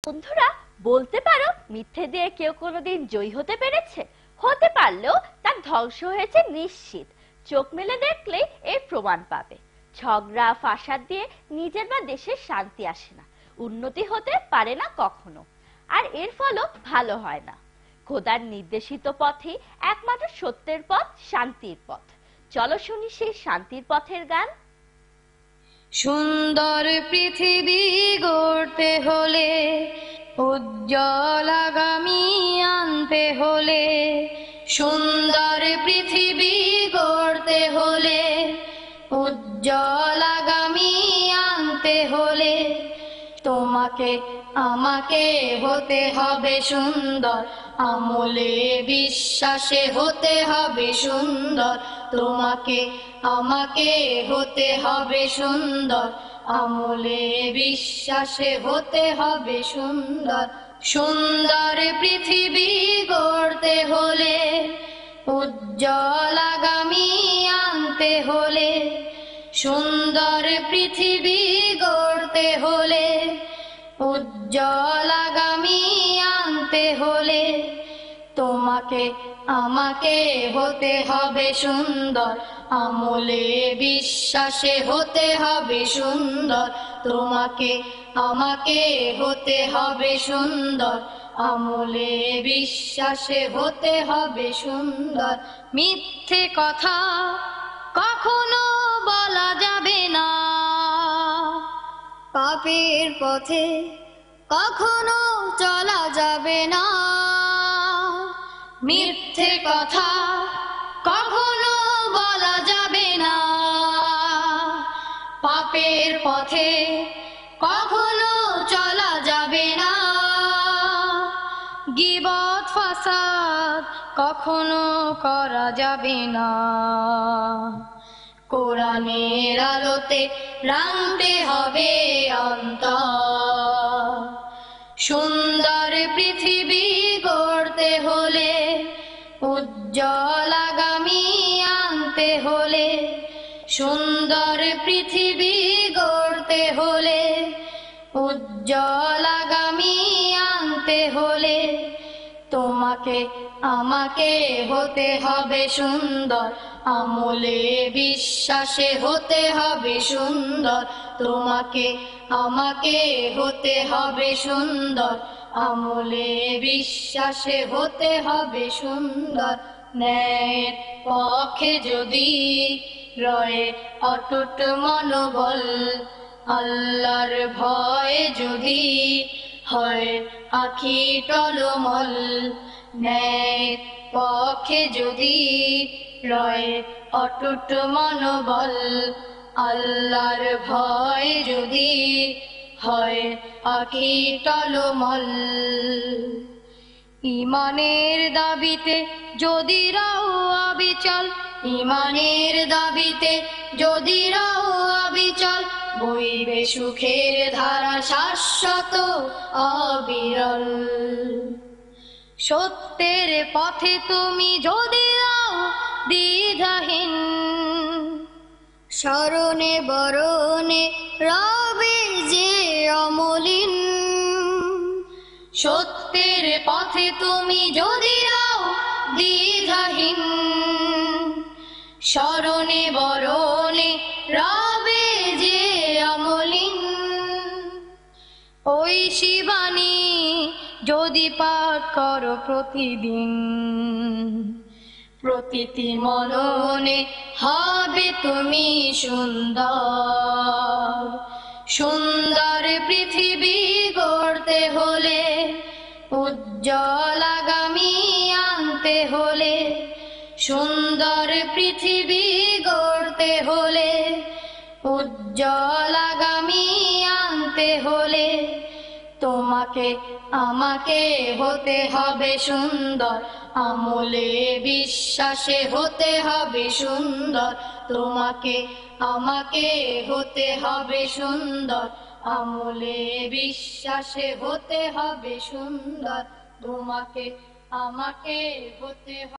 বন্ধুরা, বলতে পারো মিথ্যে দিয়ে কেউ কোনোদিন জয়ী হতে পেরেছে? হতে পারলেও তার ধ্বংস হয়েছে নিশ্চিত। চোখ মেলে দেখলেই এর প্রমাণ পাবে। ঝগড়া ফাসাদ দিয়ে নিজের বা দেশের শান্তি আসে না, উন্নতি হতে পারে না কখনো, আর এর ফলও ভালো হয় না। খোদার নির্দেশিত পথই একমাত্র সত্যের পথ, শান্তির পথ। চলো শুনি সেই শান্তির পথের গান। সুন্দর পৃথিবী গড়তে হলে, উজ্জ্বল আগামী আনতে হলে, সুন্দর পৃথিবী গড়তে হলে, উজ্জ্বল আগামী আনতে হলে, তোমাকে আমাকে হতে হবে সুন্দর, আমলে বিশ্বাসে হতে হবে সুন্দর। তোমাকে আমাকে হতে হবে সুন্দর, আমলে বিশ্বাসে হতে হবে সুন্দর। সুন্দর পৃথিবী গড়তে হলে, উজ্জ্বল আগামী আনতে হলে, সুন্দর পৃথিবী গড়তে হলে, উজ্জ্বল আগামী আনতে হলে, তোমাকে আমাকে হতে হবে সুন্দর, আমলে বিশ্বাসে হতে হবে সুন্দর। তোমাকে আমাকে হতে হবে সুন্দর, আমলে বিশ্বাসে হতে হবে সুন্দর। মিথ্যে কথা কখনো বলা যাবে না, পাপের পথে কখনো চলা যাবে না। মিথ্যে কথা কখনো বলা যাবে না, পাপের পথে কখনো চলা যাবে না। গীবত ফাসাদ কখনো করা যাবে না, কোরআনের আলোতে রাঙতে হবে অন্তর। সুন্দর পৃথিবী গড়তে হলে, উজ্জ্বল আগামী আনতে হলে, সুন্দর পৃথিবী গড়তে হলে, উজ্জ্বল আগামী আনতে হলে, তোমাকে আমাকে হতে হবে সুন্দর, আমলে বিশ্বাসে হতে হবে সুন্দর। তোমাকে আমাকে হতে হবে সুন্দর, আমলে বিশ্বাসে হতে হবে সুন্দর। ন্যায়ের পক্ষে যদি রয়ে অটুট মনোবল, আল্লাহর ভয়ে যদি হয় আখি টলমল, ন্যায়ের পক্ষে যদি রয়ে অটুট মনোবল, আল্লাহর ভয় যদি হয় আখি টলমল। ইমানের দাবিতে যদি রাও অবিচল, ইমানের দাবিতে যদি রাও অবিচল, বইবে সুখের ধারা শাশ্বত অবিরল। সত্যের পথে তুমি যদি রাও দ্বিধাহীন, স্মরণে বরণে রবে যে অমলিন। সত্যের পথে তুমি যদি রাও দ্বিধাহীন, স্মরণে বরণে রবে যে অমলিন। ওই শিবানী যদি পাঠ করো প্রতিদিন, প্রতিটি মননে হবে তুমি সুন্দর। সুন্দর পৃথিবী গড়তে হলে, উজ্জ্বল আগামী আনতে হলে, সুন্দর পৃথিবী গড়তে হলে, উজ্জ্বল আগামী আনতে হলে, তোমাকে আমাকে হতে হবে সুন্দর, আমলে বিশ্বাসে হতে হবে সুন্দর। তোমাকে আমাকে হতে হবে সুন্দর, আমলে বিশ্বাসে হতে হবে সুন্দর। তোমাকে আমাকে হতে